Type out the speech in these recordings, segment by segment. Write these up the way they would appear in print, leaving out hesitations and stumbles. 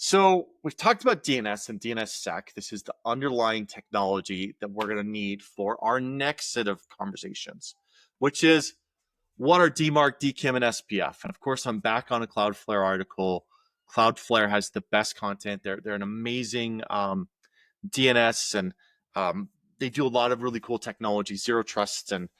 So we've talked about DNS and DNSSEC. This is the underlying technology that we're going to need for our next set of conversations, which is what are DMARC, DKIM, and SPF? And of course, I'm back on a Cloudflare article. Cloudflare has the best content. They're an amazing DNS, and they do a lot of really cool technology, zero trust, and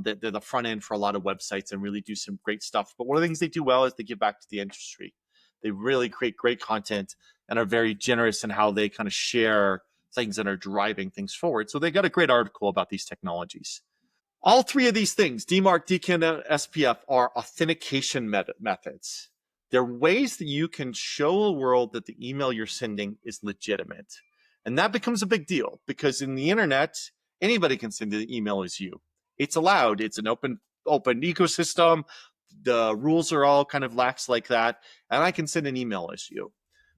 they're the front end for a lot of websites and really do some great stuff. But one of the things they do well is they give back to the industry. They really create great content and are very generous in how they kind of share things that are driving things forward. So they got a great article about these technologies. All three of these things, DMARC, DKIM, and SPF, are authentication methods. They're ways that you can show the world that the email you're sending is legitimate. And that becomes a big deal because in the internet, anybody can send an email as you. It's allowed. It's an open ecosystem. The rules are all kind of lax like that. And I can send an email as you.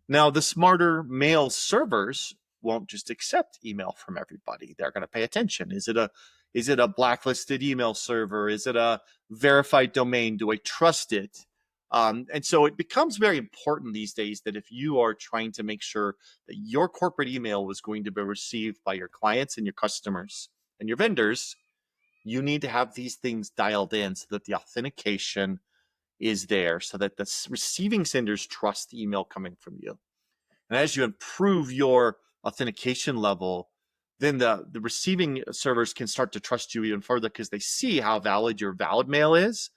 Now, the smarter mail servers won't just accept email from everybody. They're going to pay attention. Is it a blacklisted email server? Is it a verified domain? Do I trust it? And so it becomes very important these days that if you are trying to make sure that your corporate email is going to be received by your clients and your customers and your vendors, you need to have these things dialed in so that the authentication is there, so that the receiving senders trust the email coming from you. And as you improve your authentication level, then the receiving servers can start to trust you even further because they see how valid your valid mail is,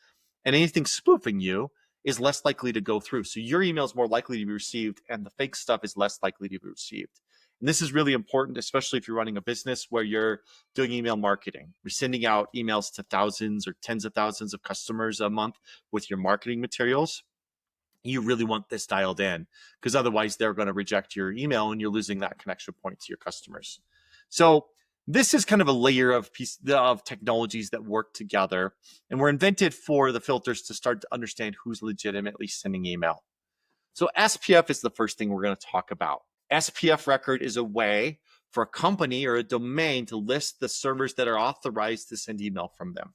and anything spoofing you is less likely to go through. So your email is more likely to be received, and the fake stuff is less likely to be received. And this is really important, especially if you're running a business where you're doing email marketing. You're sending out emails to thousands or tens of thousands of customers a month with your marketing materials. You really want this dialed in because otherwise they're going to reject your email and you're losing that connection point to your customers. So this is kind of a layer of technologies that work together and were invented for the filters to start to understand who's legitimately sending email. So SPF is the first thing we're going to talk about. SPF record is a way for a company or a domain to list the servers that are authorized to send email from them.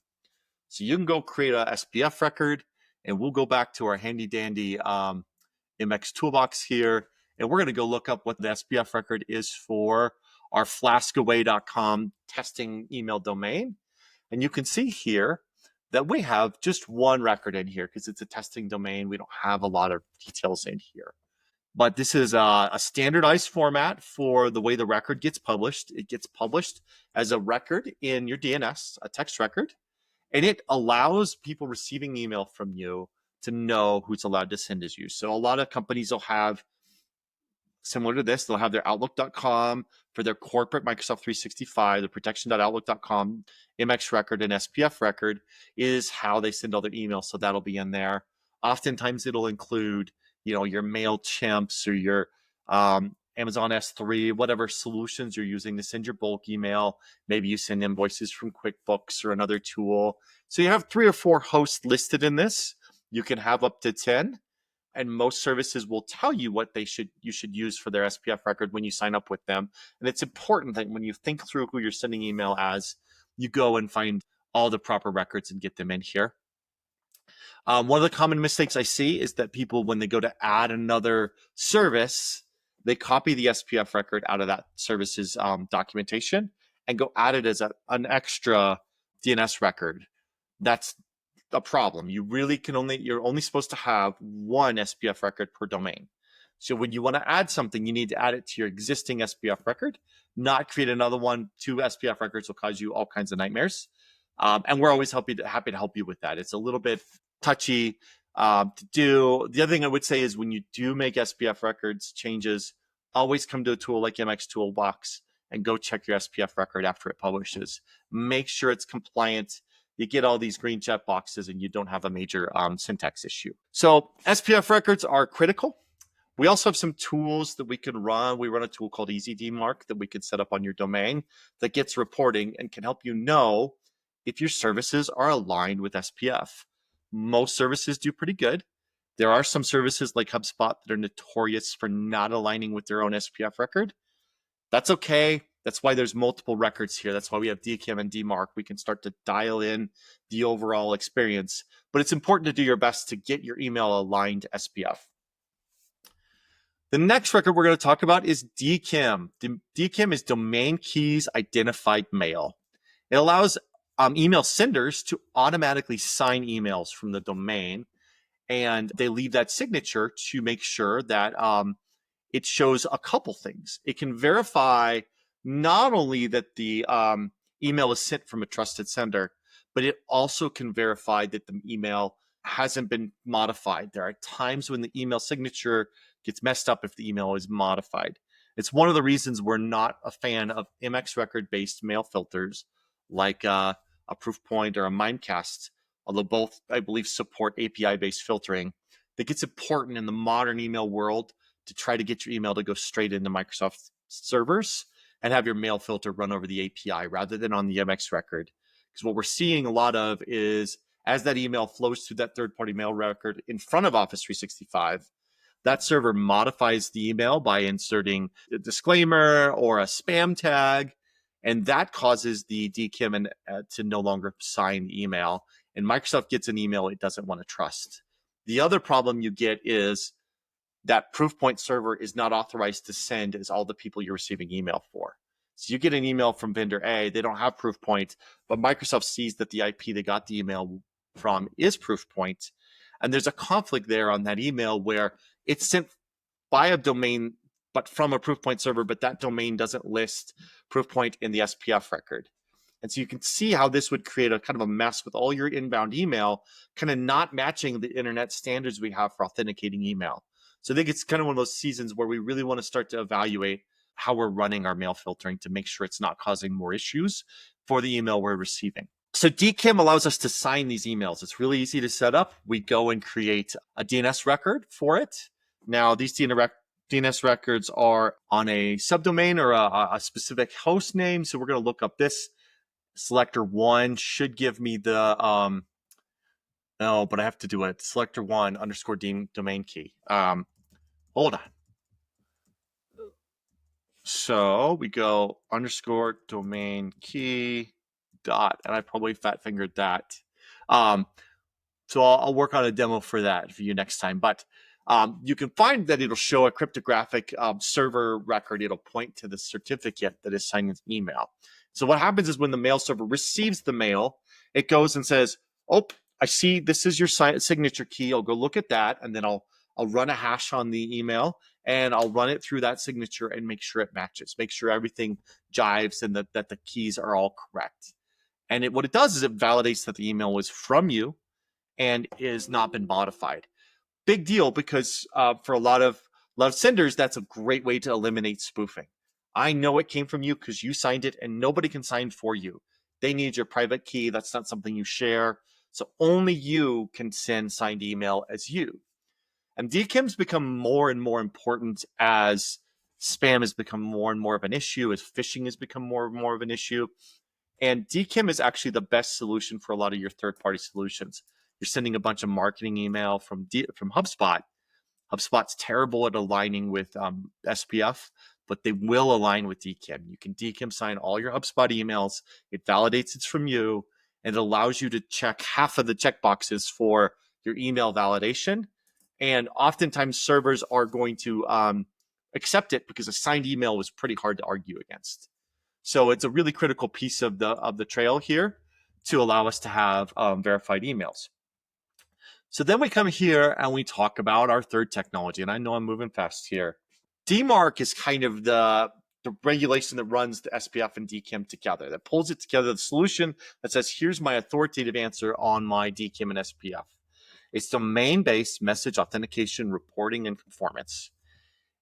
So you can go create a SPF record, and we'll go back to our handy dandy MX toolbox here, and we're going to go look up what the SPF record is for our flaskaway.com testing email domain. And you can see here that we have just one record in here because it's a testing domain. We don't have a lot of details in here. But this is a standardized format for the way the record gets published. It gets published as a record in your DNS, a text record, and it allows people receiving email from you to know who's allowed to send as you. So a lot of companies will have, similar to this, they'll have their Outlook.com for their corporate Microsoft 365, the protection.outlook.com, MX record, and SPF record is how they send all their emails. So that'll be in there. Oftentimes it'll include, your MailChimps or your Amazon S3, whatever solutions you're using to send your bulk email. Maybe you send invoices from QuickBooks or another tool. So you have 3 or 4 hosts listed in this. You can have up to 10. And most services will tell you what you should use for their SPF record when you sign up with them. And it's important that when you think through who you're sending email as, you go and find all the proper records and get them in here. One of the common mistakes I see is that people, when they go to add another service, they copy the SPF record out of that service's documentation and go add it as an extra DNS record. That's a problem. You're only supposed to have one SPF record per domain. So when you want to add something, you need to add it to your existing SPF record, not create another one. 2 SPF records will cause you all kinds of nightmares. And we're always happy to help you with that. It's a little bit touchy to do. The other thing I would say is when you do make SPF records changes, always come to a tool like MX Toolbox and go check your SPF record after it publishes. Make sure it's compliant. You get all these green check boxes and you don't have a major syntax issue. So SPF records are critical. We also have some tools that we can run. We run a tool called Easy DMARC that we can set up on your domain that gets reporting and can help you know if your services are aligned with SPF. Most services do pretty good. There are some services like HubSpot that are notorious for not aligning with their own SPF record. That's okay. That's why there's multiple records here. That's why we have DKIM and DMARC. We can start to dial in the overall experience. But it's important to do your best to get your email aligned to SPF. The next record we're going to talk about is DKIM. DKIM is Domain Keys Identified Mail. It allows email senders to automatically sign emails from the domain, and they leave that signature to make sure that it shows a couple things. It can verify not only that the email is sent from a trusted sender, but it also can verify that the email hasn't been modified. There are times when the email signature gets messed up if the email is modified. It's one of the reasons we're not a fan of MX record-based mail filters like a Proofpoint or a Mimecast, although both, I believe, support API-based filtering. I think it's important in the modern email world to try to get your email to go straight into Microsoft servers and have your mail filter run over the API rather than on the MX record. Because what we're seeing a lot of is as that email flows through that third-party mail record in front of Office 365, that server modifies the email by inserting a disclaimer or a spam tag, and that causes the DKIM to no longer sign the email. And Microsoft gets an email it doesn't want to trust. The other problem you get is that Proofpoint server is not authorized to send as all the people you're receiving email for. So you get an email from vendor A, they don't have Proofpoint, but Microsoft sees that the IP they got the email from is Proofpoint. And there's a conflict there on that email where it's sent by a domain, but from a Proofpoint server, but that domain doesn't list Proofpoint in the SPF record. And so you can see how this would create a kind of a mess with all your inbound email, kind of not matching the internet standards we have for authenticating email. So I think it's kind of one of those seasons where we really want to start to evaluate how we're running our mail filtering to make sure it's not causing more issues for the email we're receiving. So DKIM allows us to sign these emails. It's really easy to set up. We go and create a DNS record for it. Now, these DNS records are on a subdomain or a specific host name. So we're going to look up this. Selector 1 should give me the, no, but I have to do it. Selector 1 underscore domain key. Hold on. So we go underscore domain key dot, and I probably fat fingered that. So I'll work on a demo for that for you next time. But you can find that it'll show a cryptographic server record. It'll point to the certificate that is signed as email. So what happens is when the mail server receives the mail, it goes and says, oh, I see this is your signature key. I'll go look at that, and then I'll run a hash on the email, and I'll run it through that signature and make sure it matches, make sure everything jives and that the keys are all correct. And what it does is it validates that the email was from you and is not been modified. Big deal, because for a lot of senders, that's a great way to eliminate spoofing. I know it came from you because you signed it, and nobody can sign for you. They need your private key. That's not something you share. So only you can send signed email as you. And DKIM's become more and more important as spam has become more and more of an issue, as phishing has become more and more of an issue. And DKIM is actually the best solution for a lot of your third-party solutions. You're sending a bunch of marketing email from HubSpot. HubSpot's terrible at aligning with SPF, but they will align with DKIM. You can DKIM sign all your HubSpot emails. It validates it's from you, and it allows you to check half of the checkboxes for your email validation. And oftentimes servers are going to accept it because a signed email was pretty hard to argue against. So it's a really critical piece of the trail here to allow us to have verified emails. So then we come here and we talk about our third technology. And I know I'm moving fast here. DMARC is kind of the regulation that runs the SPF and DKIM together, that pulls it together, the solution that says, here's my authoritative answer on my DKIM and SPF. It's domain-based message authentication, reporting, and conformance.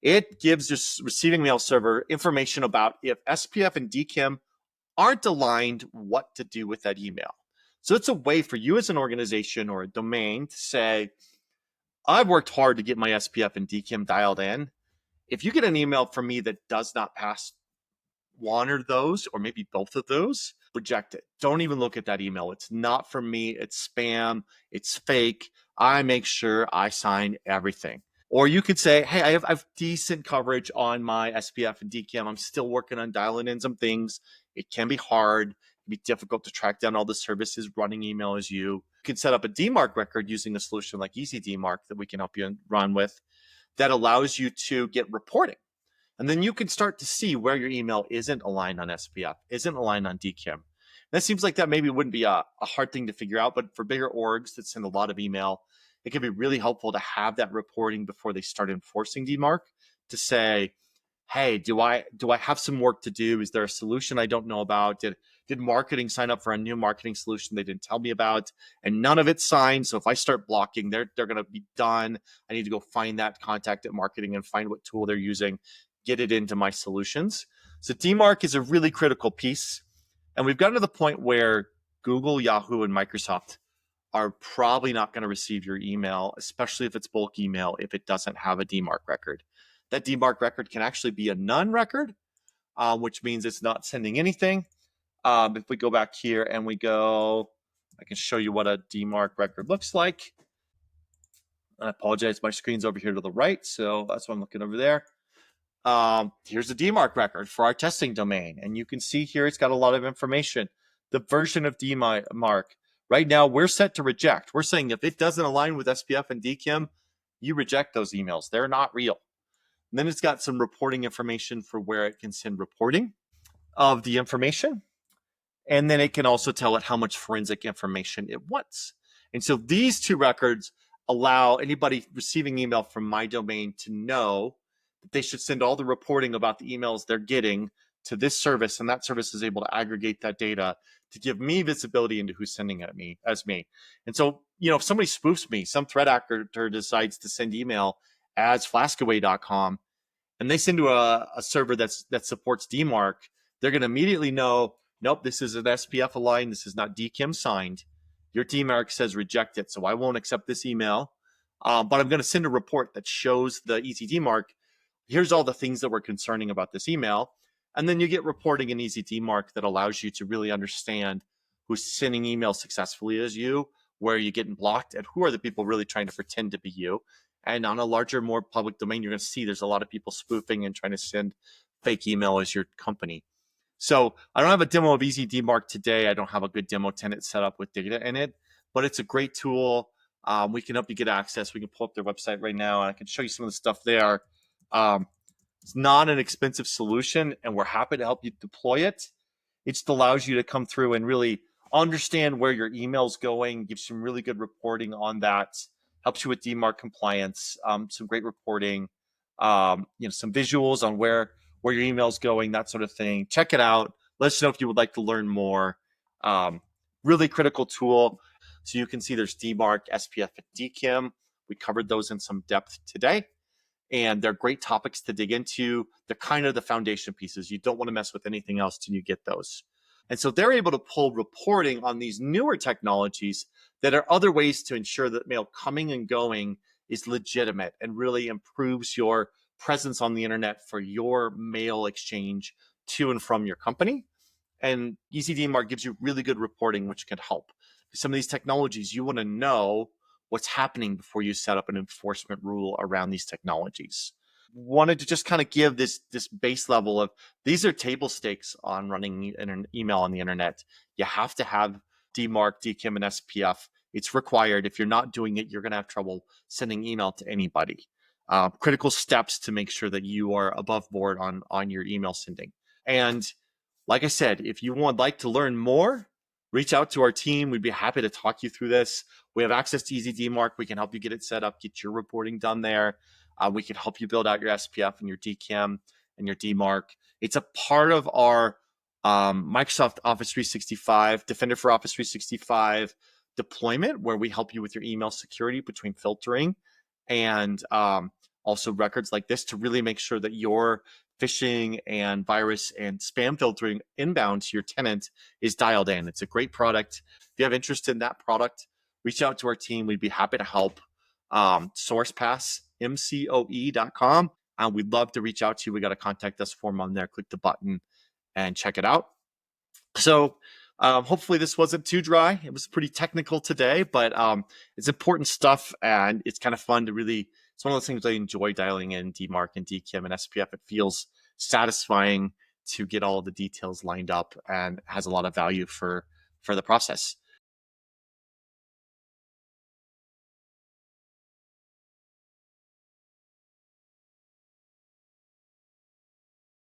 It gives the receiving mail server information about if SPF and DKIM aren't aligned, what to do with that email. So it's a way for you as an organization or a domain to say, I've worked hard to get my SPF and DKIM dialed in. If you get an email from me that does not pass one of those, or maybe both of those, reject it. Don't even look at that email. It's not from me. It's spam. It's fake. I make sure I sign everything. Or you could say, hey, I have decent coverage on my SPF and DKIM. I'm still working on dialing in some things. It can be hard. It can be difficult to track down all the services running email as you. You can set up a DMARC record using a solution like Easy DMARC that we can help you run with. that allows you to get reporting. And then you can start to see where your email isn't aligned on SPF, isn't aligned on DKIM. That seems like that maybe wouldn't be a hard thing to figure out, but for bigger orgs that send a lot of email, it can be really helpful to have that reporting before they start enforcing DMARC to say, hey, do I have some work to do? Is there a solution I don't know about? Did marketing sign up for a new marketing solution they didn't tell me about? And none of it's signed. So if I start blocking, they're going to be done. I need to go find that contact at marketing and find what tool they're using, get it into my solutions. So DMARC is a really critical piece. And we've gotten to the point where Google, Yahoo, and Microsoft are probably not going to receive your email, especially if it's bulk email, if it doesn't have a DMARC record. That DMARC record can actually be a none record, which means it's not sending anything. If we go back here and we go, I can show you what a DMARC record looks like. I apologize, my screen's over here to the right, so that's why I'm looking over there. Here's the DMARC record for our testing domain, and you can see here it's got a lot of information. The version of DMARC. Right now, we're set to reject. We're saying if it doesn't align with SPF and DKIM, you reject those emails. They're not real. And then it's got some reporting information for where it can send reporting of the information. And then it can also tell it how much forensic information it wants. And so these two records allow anybody receiving email from my domain to know that they should send all the reporting about the emails they're getting to this service, and that service is able to aggregate that data to give me visibility into who's sending it as me. And so, if somebody spoofs me, some threat actor decides to send email as flaskaway.com, and they send to a server that supports DMARC, they're going to immediately know, nope, this is an SPF aligned, this is not DKIM signed. Your DMARC says reject it, so I won't accept this email. But I'm going to send a report that shows the easy DMARC. Here's all the things that we're concerning about this email. And then you get reporting in easy DMARC that allows you to really understand who's sending emails successfully as you, where you're getting blocked, and who are the people really trying to pretend to be you. And on a larger, more public domain, you're going to see there's a lot of people spoofing and trying to send fake email as your company. So I don't have a demo of easy DMARC today. I don't have a good demo tenant set up with data in it, but it's a great tool. We can help you get access. We can pull up their website right now, and I can show you some of the stuff there. It's not an expensive solution, and we're happy to help you deploy it. It just allows you to come through and really understand where your email's going, gives some really good reporting on that, helps you with DMARC compliance, some great reporting, some visuals on where your email's going, that sort of thing. Check it out. Let us know if you would like to learn more. Really critical tool. So you can see there's DMARC, SPF, and DKIM. We covered those in some depth today. And they're great topics to dig into. They're kind of the foundation pieces. You don't want to mess with anything else till you get those. And so they're able to pull reporting on these newer technologies that are other ways to ensure that mail coming and going is legitimate and really improves your presence on the internet for your mail exchange to and from your company. And Easy DMARC gives you really good reporting, which can help. Some of these technologies, you want to know what's happening before you set up an enforcement rule around these technologies. Wanted to just kind of give this base level of these are table stakes on running an email on the internet. You have to have DMARC, DKIM, and SPF. It's required. If you're not doing it, you're going to have trouble sending email to anybody. Critical steps to make sure that you are above board on your email sending. And like I said, if you would like to learn more, reach out to our team. We'd be happy to talk you through this. We have access to Easy DMARC. We can help you get it set up, get your reporting done there. We can help you build out your SPF and your DKIM and your DMARC. It's a part of our Microsoft Office 365, Defender for Office 365 deployment, where we help you with your email security between filtering and also records like this to really make sure that your phishing and virus and spam filtering inbound to your tenant is dialed in. It's a great product. If you have interest in that product, reach out to our team. We'd be happy to help. SourcepassMCOE.com. We'd love to reach out to you. We got a contact us form on there. Click the button and check it out. So hopefully this wasn't too dry. It was pretty technical today, but it's important stuff, and it's kind of fun to really, it's one of those things I enjoy dialing in DMARC and DKIM and SPF. It feels satisfying to get all the details lined up and has a lot of value for the process.